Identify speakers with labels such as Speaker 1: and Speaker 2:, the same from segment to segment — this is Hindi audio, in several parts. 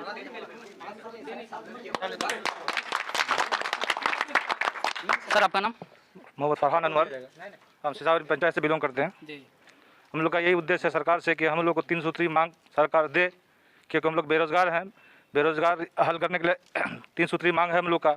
Speaker 1: सर आपका नाम?
Speaker 2: मोहम्मद फरहान अनवर, हम सीसावरी पंचायत से बिलोंग करते हैं
Speaker 1: जी।
Speaker 2: हम लोग का यही उद्देश्य है सरकार से कि हम लोग को 3 सूत्री मांग सरकार दे, क्योंकि हम लोग बेरोजगार हैं। बेरोजगार हल करने के लिए 3 सूत्री मांग है हम लोग का।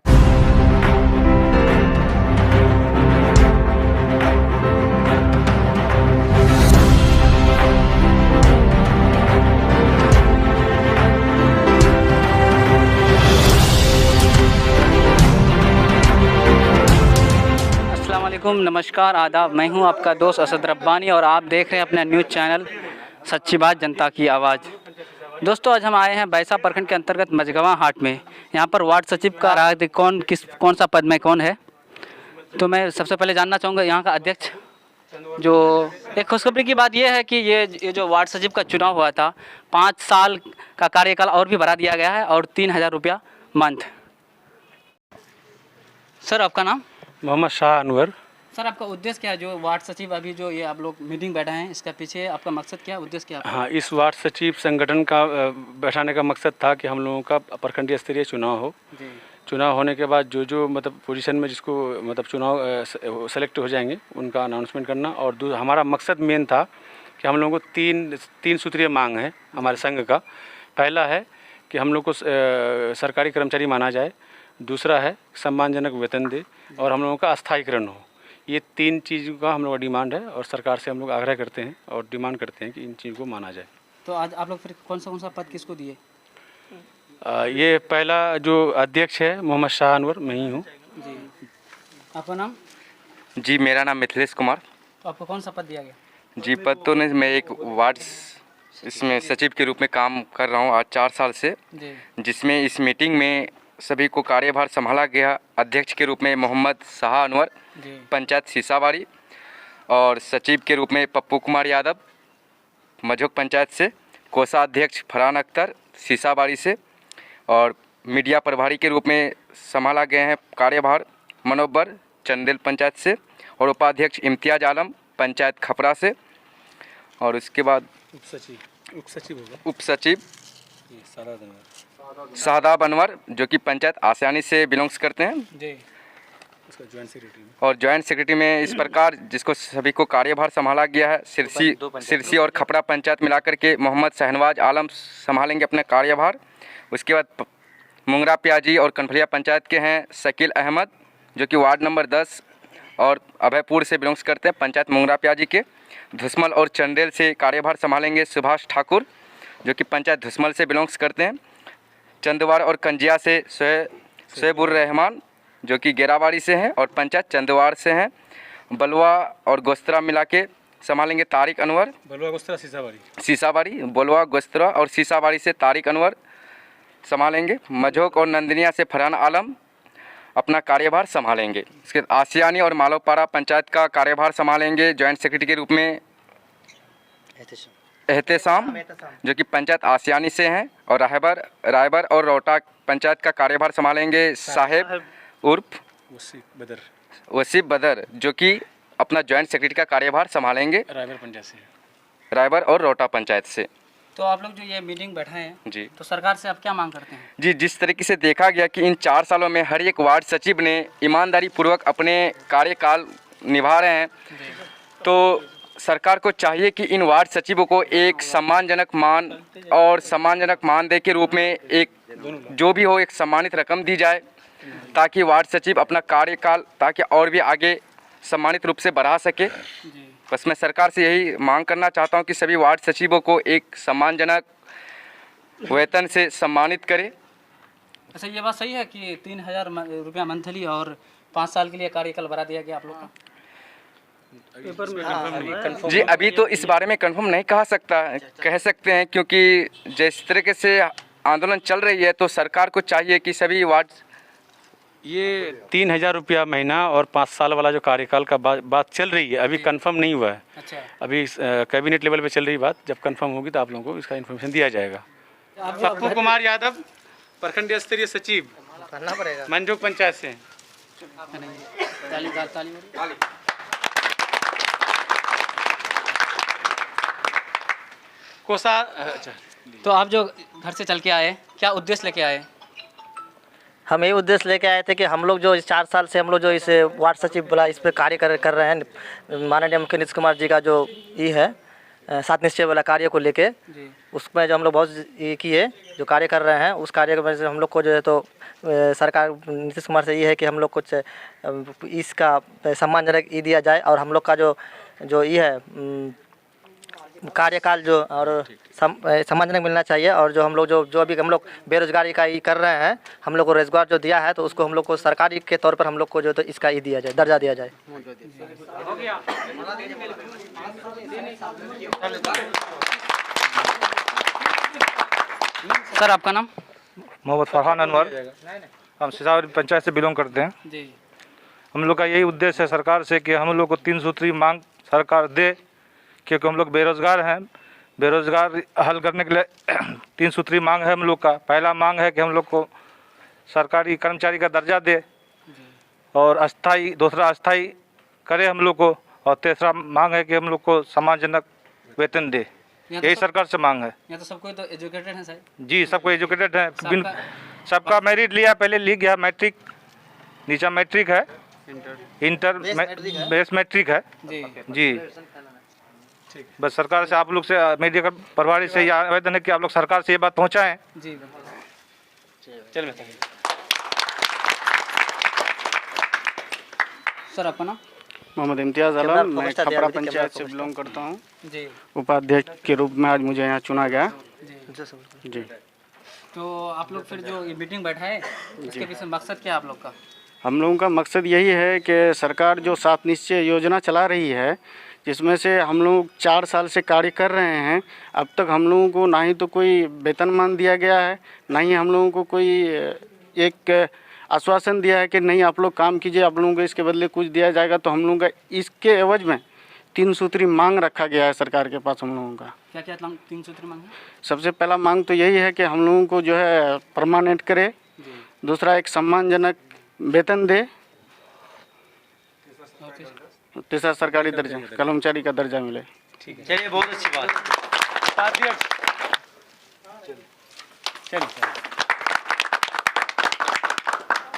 Speaker 1: अस्सलामुअलैकुम, नमस्कार, आदाब। मैं हूं आपका दोस्त असद रब्बानी और आप देख रहे हैं अपना न्यूज़ चैनल सच्ची बात जनता की आवाज़। दोस्तों, आज हम आए हैं बैसा प्रखंड के अंतर्गत मझगवां हाट में। यहां पर वार्ड सचिव का राय कौन सा पद में कौन है, तो मैं सबसे पहले जानना चाहूँगा यहाँ का अध्यक्ष। जो एक खुशखबरी की बात यह है कि ये जो वार्ड सचिव का चुनाव हुआ था, 5 साल का कार्यकाल और भी बढ़ा दिया गया है और 3000 रुपया मंथ। सर आपका नाम?
Speaker 3: मोहम्मद शाह अनवर।
Speaker 1: सर आपका उद्देश्य क्या है? जो वार्ड सचिव अभी जो ये आप लोग मीटिंग बैठे हैं, इसका पीछे आपका मकसद क्या है, उद्देश्य क्या है?
Speaker 3: हाँ, इस वार्ड सचिव संगठन का बैठाने का मकसद था कि हम लोगों का प्रखंडीय स्तरीय चुनाव हो। चुनाव होने के बाद जो मतलब पोजीशन में जिसको मतलब चुनाव सेलेक्ट हो जाएंगे उनका अनाउंसमेंट करना। और हमारा मकसद मेन था कि हम लोगों को तीन सूत्रीय मांग है हमारे संघ का। पहला है कि हम लोग को सरकारी कर्मचारी माना जाए, दूसरा है सम्मानजनक वेतन दे, और हम लोगों का अस्थायीकरण हो। ये 3 चीज़ों का हम लोग का डिमांड है और सरकार से हम लोग आग्रह करते हैं और डिमांड करते हैं कि इन चीज़ों को माना जाए।
Speaker 1: तो आज आप लोग फिर कौन सा पद किसको दिए?
Speaker 3: ये पहला जो अध्यक्ष है मोहम्मद शाह अनवर, मैं ही हूँ।
Speaker 1: जी। आपका नाम?
Speaker 4: जी, मेरा नाम मिथिलेश कुमार।
Speaker 1: तो आपको कौन सा पद दिया गया?
Speaker 4: जी, पद तो नहीं, मैं एक वार्ड इसमें सचिव के रूप में काम कर रहा हूँ आज 4 साल से, जिसमें इस मीटिंग में सभी को कार्यभार संभाला गया। अध्यक्ष के रूप में मोहम्मद शाह अनवर, पंचायत सीसाबाड़ी, और सचिव के रूप में पप्पू कुमार यादव, मझोक पंचायत से, कोषाध्यक्ष फरहान अख्तर सीसाबाड़ी से, और मीडिया प्रभारी के रूप में संभाला गए हैं कार्यभार मनोबर चंदेल पंचायत से, और उपाध्यक्ष इम्तियाज आलम पंचायत खपरा से, और उसके बाद उप सचिव शादाब अनवर जो कि पंचायत आसियानी से बिलोंग्स करते हैं जी। और जॉइंट सेक्रेटरी में इस प्रकार जिसको सभी को कार्यभार संभाला गया है, सिरसी और खपरा पंचायत मिलाकर के मोहम्मद शहनवाज आलम संभालेंगे अपने कार्यभार। उसके बाद मुंगरा प्याजी और कनफलिया पंचायत के हैं शकील अहमद जो कि वार्ड नंबर 10 और अभयपुर से बिलोंग्स करते हैं, पंचायत मुंगरा प्याजी के। धुसमल और चंदेल से कार्यभार संभालेंगे सुभाष ठाकुर जो कि पंचायत धुसमल से बिलोंग्स करते हैं। चंदवाड़ और कंजिया से शोएबुर रहमान जो कि गेराबाड़ी से हैं और पंचायत चंदवाड़ से हैं। बलवा और गोस्तरा मिला के संभालेंगे तारिक अनवर।
Speaker 3: बलवा गोस्तरा
Speaker 4: सीसाबाड़ी, बलवा गोस्तरा और सीसाबाड़ी से तारिक अनवर संभालेंगे। मझोक और नंदनिया से फरहान आलम अपना कार्यभार संभालेंगे। इसके आसियानी और मालोपारा पंचायत का कार्यभार संभालेंगे जॉइंट सेक्रेटरी के रूप में एहतेशाम जो कि पंचायत आसियानी से हैं, और रायबर और रोहटा पंचायत का कार्यभार संभालेंगे साहेब उर्फ वसीफ बदर जो कि अपना जॉइंट सेक्रेटरी का कार्यभार संभालेंगे रायबर और रोहटा पंचायत से।
Speaker 1: तो आप लोग जो ये मीटिंग बैठे हैं
Speaker 4: जी,
Speaker 1: तो सरकार से आप क्या मांग करते हैं?
Speaker 4: जी, जिस तरीके से देखा गया कि इन 4 सालों में हर एक वार्ड सचिव ने ईमानदारी पूर्वक अपने कार्यकाल निभा रहे हैं, तो सरकार को चाहिए कि इन वार्ड सचिवों को एक सम्मानजनक मानदेय के रूप में एक जो भी हो एक सम्मानित रकम दी जाए, ताकि वार्ड सचिव अपना कार्यकाल ताकि और भी आगे सम्मानित रूप से बढ़ा सके। बस मैं सरकार से यही मांग करना चाहता हूं कि सभी वार्ड सचिवों को एक सम्मानजनक वेतन से सम्मानित करें।
Speaker 1: अच्छा, ये बात सही है कि 3000 रुपया मंथली और 5 साल के लिए कार्यकाल बढ़ा दिया गया आप लोग का?
Speaker 4: जी, अभी तो इस बारे में कंफर्म नहीं कह सकते हैं, क्योंकि जिस तरीके से आंदोलन चल रही है तो सरकार को चाहिए कि सभी वार्ड
Speaker 3: ये 3000 रुपया महीना और 5 साल वाला जो कार्यकाल का बात चल रही है, अभी कंफर्म नहीं हुआ है।
Speaker 1: अच्छा।
Speaker 3: अभी कैबिनेट लेवल पे चल रही बात, जब कंफर्म होगी तो आप लोगों को इसका इन्फॉर्मेशन दिया जाएगा। पप्पू कुमार यादव, प्रखंड स्तरीय सचिव, करना पड़ेगा, मंझोक पंचायत से।
Speaker 1: तो आप जो घर से चल के आए, क्या उद्देश्य लेके आए?
Speaker 5: हम यही उद्देश्य लेके आए थे कि हम लोग जो इस 4 साल से हम लोग जो इस वार्ड सचिव बोला इस पर कार्य कर रहे हैं, माननीय मुख्यमंत्री नीतीश कुमार जी का जो ये है 7 निश्चय वाला कार्य को लेके, उसमें जो हम लोग बहुत ये किए जो कार्य कर रहे हैं, उस कार्य की वजह से हम लोग को जो है तो सरकार नीतीश कुमार से ये है कि हम लोग कुछ इसका सम्मानजनक ये दिया जाए और हम लोग का जो ये है कार्यकाल जो और सम्मानजनक मिलना चाहिए। और जो हम लोग जो अभी हम लोग बेरोजगारी का ये कर रहे हैं, हम लोग को रोजगार जो दिया है तो उसको हम लोग को सरकारी के तौर पर हम लोग को जो तो इसका ये दिया जाए, दर्जा दिया जाए।
Speaker 1: सर आपका नाम?
Speaker 2: मोहम्मद फरहान अनवर, हम सिसावरी पंचायत से बिलोंग करते हैं।
Speaker 1: जी।
Speaker 2: हम लोग का यही उद्देश्य है सरकार से कि हम लोग को 3 सूत्री मांग सरकार दे, क्योंकि हम लोग बेरोज़गार हैं। बेरोज़गार हल करने के लिए 3 सूत्री मांग है हम लोग का। पहला मांग है कि हम लोग को सरकारी कर्मचारी का दर्जा दे, और अस्थाई दूसरा अस्थाई करे हम लोग को, और तीसरा मांग है कि हम लोग को सम्मानजनक वेतन दे। यही सरकार से मांग है।
Speaker 1: यहाँ तो सब कोई तो एजुकेटेड है सर।
Speaker 2: जी, सबको एजुकेटेड है। सबका मेरिट लिया, पहले लिख गया मैट्रिक, नीचा मैट्रिक है, इंटर बेस मैट्रिक है। जी बस सरकार से आप लोग से मीडिया का प्रभारी से यह आवेदन है कि आप लोग सरकार से ये बात पहुंचाएं।
Speaker 1: जी
Speaker 3: चल
Speaker 1: सर अपना नाम?
Speaker 3: मोहम्मद इम्तियाज़ आलम, मैं खपड़ा पंचायत से बिलोंग करता हूँ।
Speaker 1: जी।
Speaker 3: उपाध्यक्ष के रूप में आज मुझे यहाँ चुना गया। जी।
Speaker 1: तो आप लोग फिर जो ये मीटिंग बैठा है, इसके पीछे मकसद क्या है आप लोग का?
Speaker 3: हम लोगों का मकसद यही है कि सरकार जो 7 निश्चय योजना चला रही है, जिसमें से हम लोग 4 साल से कार्य कर रहे हैं, अब तक हम लोगों को ना ही तो कोई वेतनमान दिया गया है, ना ही हम लोगों को कोई एक आश्वासन दिया है कि नहीं आप लोग काम कीजिए, आप लोगों को इसके बदले कुछ दिया जाएगा। तो हम लोगों का इसके एवज में 3 सूत्री मांग रखा गया है सरकार के पास हम लोगों का।
Speaker 1: क्या क्या 3 सूत्री मांग है?
Speaker 3: सबसे पहला मांग तो यही है कि हम लोगों को जो है परमानेंट करे, दूसरा एक सम्मानजनक वेतन दे, तीसरा सरकारी दर्जा कर्मचारी का दर्जा मिले।
Speaker 1: ठीक है, चलिए बहुत अच्छी बात।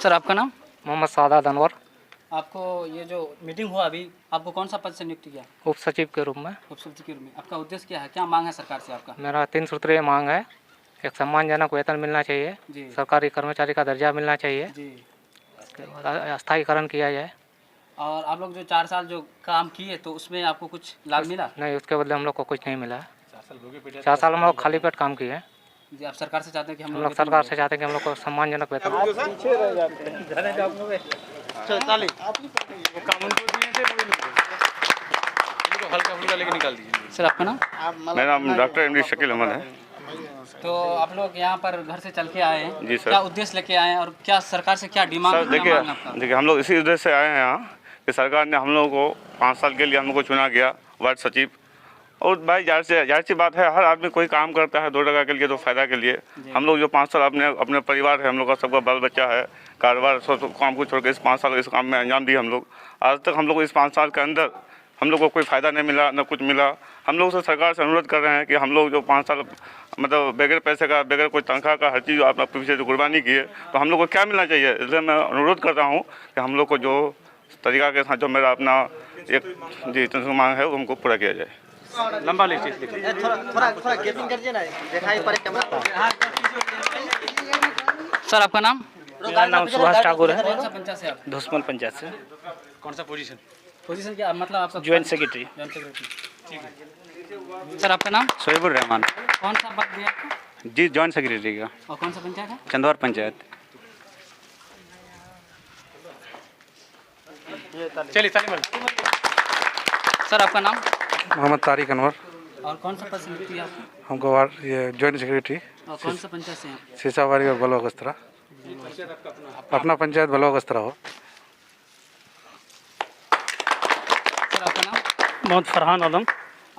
Speaker 1: सर आपका नाम?
Speaker 5: मोहम्मद सादात अनवर,
Speaker 1: आपको ये जो मीटिंग हुआ अभी, आपको कौन सा पद से नियुक्त किया?
Speaker 5: उप सचिव के रूप में।
Speaker 1: उप सचिव के रूप में। आपका उद्देश्य क्या है, क्या मांग है सरकार से आपका?
Speaker 5: मेरा 3 सूत्रीय मांग है। एक सम्मानजनक वेतन मिलना चाहिए, सरकारी कर्मचारी का दर्जा मिलना चाहिए, अस्थायीकरण किया जाए।
Speaker 1: और आप लोग जो 4 साल जो काम किए तो उसमें आपको कुछ लाभ मिला?
Speaker 5: नहीं, उसके बदले हम लोग को कुछ नहीं मिला। 4 साल हम लोग खाली पेट काम किए।
Speaker 1: जी, आप सरकार से चाहते हैं कि
Speaker 5: हम लोग सरकार से चाहते हैं कि हम लोग को सम्मानजनक वेतन।
Speaker 1: सर आपका नाम?
Speaker 6: मेरा नाम डॉक्टर एमडी शकील अहमद है।
Speaker 1: तो आप लोग यहाँ पर घर से चल के आए हैं,
Speaker 6: जी सर।
Speaker 1: क्या उद्देश्य लेके आए हैं और क्या सरकार से क्या डिमांड?
Speaker 6: सर देखिए हम लोग इसी उद्देश्य से आए हैं यहाँ कि सरकार ने हम लोगों को 5 साल के लिए हम लोग को चुना गया वार्ड सचिव। और भाई जाहिर सी बात है, हर आदमी कोई काम करता है 2 टका के लिए, 2 फायदा के लिए। हम लोग जो 5 साल अपने परिवार है, हम लोग का सबका बाल बच्चा है, कारोबार सब काम को छोड़ के इस 5 साल इस काम में अंजाम दिए हम लोग। आज तक हम लोग को इस 5 साल के अंदर हम लोग को कोई फ़ायदा नहीं मिला, न कुछ मिला। हम लोग से सरकार से अनुरोध कर रहे हैं कि हम लोग जो 5 साल मतलब बगैर पैसे का, बगैर कोई तनख्वाह का हर चीज़ आप पीछे जो कुर्बानी की है, तो हम लोग को क्या मिलना चाहिए। इसलिए मैं अनुरोध करता हूँ कि हम लोग को जो तरीका के साथ जो मेरा अपना एक जी मांग है वो हमको पूरा किया जाए।
Speaker 3: लंबा लीजिए,
Speaker 5: थोड़ा गेपिंग करिए ना, दिखाई पड़े कैमरा।
Speaker 1: सर आपका नाम?
Speaker 5: मेरा नाम सुभाष ठाकुर है।
Speaker 1: कौन सा पंचायत से आप?
Speaker 5: धुसमल पंचायत से।
Speaker 3: कौन सा पोजीशन?
Speaker 1: पोजीशन क्या मतलब आपका?
Speaker 5: Joint secretary.
Speaker 1: जॉइंट सेक्रेटरी, ठीक है। सर आपका नाम?
Speaker 7: सोहेबुर रहमान।
Speaker 1: कौन सा पद दिया आपको?
Speaker 7: जी, जॉइंट सेक्रेटरी का।
Speaker 1: और कौन सा पंचायत है?
Speaker 7: चंदौर पंचायत।
Speaker 3: चलिए
Speaker 1: सर आपका नाम?
Speaker 2: मोहम्मद तारिक अनवर,
Speaker 1: और कौन सा पद से नियुक्त किया आपको?
Speaker 2: हमको वार्ड ये जॉइंट सेक्रेटरी
Speaker 1: और कौन सा पंचायत से हैं?
Speaker 2: सीसावाड़ी और बलौगस्तरा। अपना पंचायत बलौगस्तरा हो।
Speaker 1: सर आपका नाम?
Speaker 8: मोहम्मद फरहान आलम,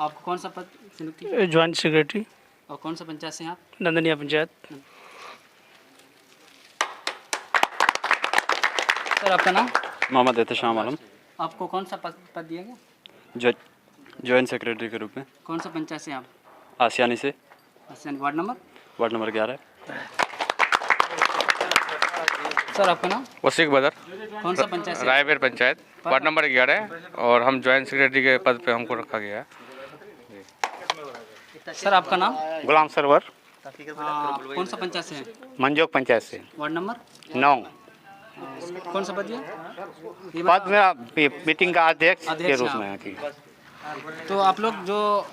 Speaker 1: आपको कौन सा पद से नियुक्त किया?
Speaker 8: ज्वाइंट सेक्रेटरी,
Speaker 1: और कौन सा पंचायत से हैं आप?
Speaker 8: नंदनिया पंचायत।
Speaker 1: सर आपका नाम?
Speaker 7: मोहम्मद एहतशाम आलम,
Speaker 1: आपको कौन सा पद दिया गया?
Speaker 7: जॉइंट सेक्रेटरी के रूप में।
Speaker 1: कौन सा पंचायत से हैं आप?
Speaker 7: आसियानी से।
Speaker 1: Asiyani ward number?
Speaker 7: Ward number 11।
Speaker 1: Sir आपका नाम?
Speaker 4: वसीक बदर,
Speaker 1: कौन सा पंचायत से?
Speaker 4: रायबेर पंचायत, वार्ड नंबर 11 और हम ज्वाइंट सेक्रेटरी के पद पे हमको रखा गया है।
Speaker 1: सर आपका नाम?
Speaker 9: गुलाम सरवर,
Speaker 1: कौन सा पंचायत से है?
Speaker 9: मंजोक पंचायत से।
Speaker 1: Ward number?
Speaker 9: 9।
Speaker 1: कौन सा पद ये?
Speaker 9: पद मेरा मीटिंग का अध्यक्ष के
Speaker 1: अध्यक्ष
Speaker 9: रूप
Speaker 1: हैं
Speaker 9: में है कि
Speaker 1: तो आप लोग जो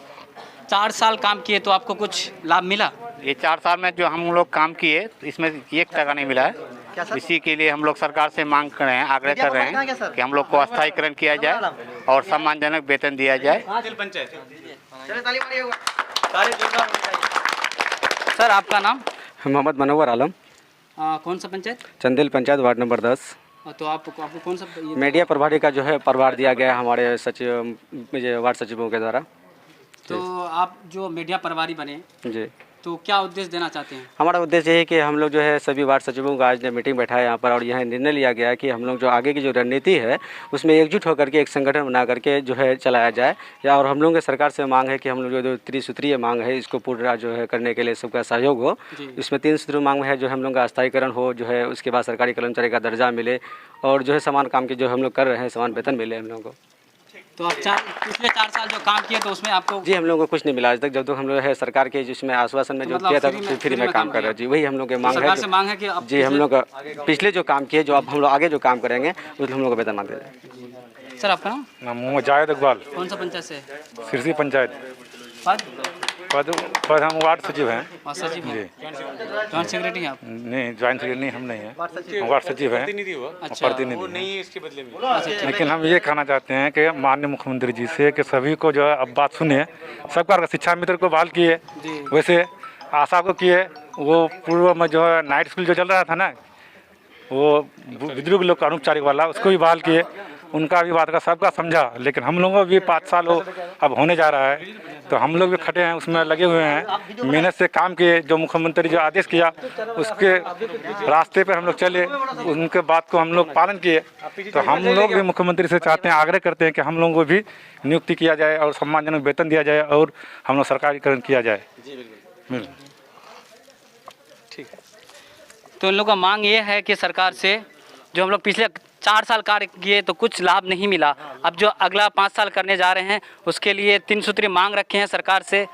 Speaker 1: 4 साल काम किए तो आपको कुछ लाभ मिला?
Speaker 9: ये 4 साल में जो हम लोग काम किए तो इसमें 1 टका नहीं मिला है। इसी के लिए हम लोग सरकार से मांग कर रहे हैं, आग्रह कर रहे हैं कि हम लोग को अस्थायीकरण किया जाए और सम्मानजनक वेतन दिया जाए।
Speaker 1: सर आपका नाम?
Speaker 7: मोहम्मद मनोवर आलम,
Speaker 1: कौन सा पंचायत?
Speaker 7: Chandel panchayat, ward number 10।
Speaker 1: तो आपको कौन सा
Speaker 7: मीडिया प्रभारी का जो है प्रभार दिया गया है हमारे सचिव, वार्ड सचिवों के द्वारा।
Speaker 1: तो आप जो मीडिया प्रभारी बने
Speaker 7: जी,
Speaker 1: तो क्या उद्देश्य देना चाहते हैं?
Speaker 7: हमारा उद्देश्य ये है कि हम लोग जो है सभी वार्ड सचिवों का आज मीटिंग बैठा है यहाँ पर और यह निर्णय लिया गया है कि हम लोग जो आगे की जो रणनीति है उसमें एकजुट होकर के एक संगठन बना करके जो है चलाया जाए। या और हम लोगों की सरकार से मांग है कि हम लोग जो त्रिसूत्रीय मांग है इसको पूरा जो है करने के लिए सबका सहयोग हो। इसमें 3 सूत्री मांग में है जो हम लोग का अस्थायीकरण हो, जो है उसके बाद सरकारी कर्मचारी का दर्जा मिले और जो है समान काम के जो हम लोग कर रहे हैं समान वेतन मिले हम लोगों को।
Speaker 1: तो आप पिछले 4 साल जो काम किए तो उसमें आपको?
Speaker 7: जी, हम लोगों को कुछ नहीं मिला आज तक। जब तक हम लोग है सरकार के जिसमें आश्वासन में जो
Speaker 1: मतलब
Speaker 7: किया था
Speaker 1: फ्री में
Speaker 7: काम कर रहे हैं। जी, वही हम लोग की मांग है।
Speaker 1: सरकार से मांग है कि अब
Speaker 7: जी, हम लोग का पिछले जो काम किए जो अब हम लोग आगे जो काम करेंगे उसमें हम लोग को वेतन मांगते हैं।
Speaker 1: सर आपका नाम?
Speaker 2: मोहम्मद जायद इकबाल,
Speaker 1: कौन सा पंचायत से?
Speaker 2: सिरसी पंचायत।
Speaker 1: पद?
Speaker 2: पद हम वार्ड सचिव हैं।
Speaker 1: और सचिव हैं? जॉइंट सेक्रेटरी हैं आप?
Speaker 2: नहीं, ज्वाइंट सेक्रेटरी नहीं, हम नहीं हैं, हम वार्ड सचिव हैं।
Speaker 1: अच्छा,
Speaker 2: प्रतिनिधि। लेकिन हम ये कहना चाहते हैं कि माननीय मुख्यमंत्री जी से कि सभी को जो है अब बात सुनिए। सबका शिक्षा मित्र को बहाल किए, वैसे आशा को किए। वो पूर्व में जो है नाइट स्कूल जो चल रहा था ना, वो बुजुर्ग लोग का अनुपचारिक वाला, उसको भी बहाल किए। उनका भी बात का सबका समझा। लेकिन हम लोगों को भी 5 साल हो अब होने जा रहा है तो हम लोग भी खड़े हैं, उसमें लगे हुए हैं, मेहनत से काम किए। जो मुख्यमंत्री जो आदेश किया उसके रास्ते पर हम लोग चले, उनके बात को हम लोग पालन किए। तो हम लोग भी मुख्यमंत्री से चाहते हैं, आग्रह करते हैं कि हम लोगों को भी नियुक्ति किया जाए और सम्मानजनक वेतन दिया जाए और हम लोग सरकारीकरण किया जाए।
Speaker 1: ठीक है। तो इन लोगों का मांग ये है कि सरकार से जो हम लोग पिछले 4 साल कार्य किए तो कुछ लाभ नहीं मिला, अब जो अगला 5 साल करने जा रहे हैं उसके लिए 3 सूत्री मांग रखे हैं सरकार से।